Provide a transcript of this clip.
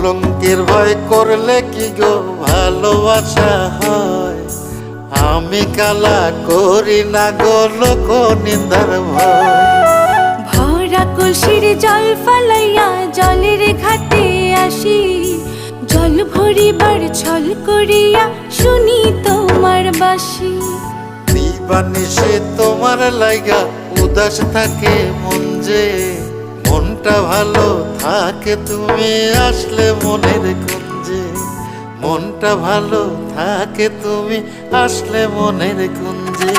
কলঙ্কের ভয় করলে কি গো ভালোবাসা হয়? আমি কালা করি না গো লোক নিন্দার ভয়। ভরা কলসির জল ফালাইয়া জলের ঘাটে আসি, জল ভরিবার ছল করিয়া শুনি তোমার বাঁশি। দিবানিশে তোমার লাইগা উদাস থাকে মন যে, মনটা ভালো থাকে তুমি আসলে মনের কুঞ্জে। মনটা ভালো থাকে তুমি আসলে মনের কুঞ্জে।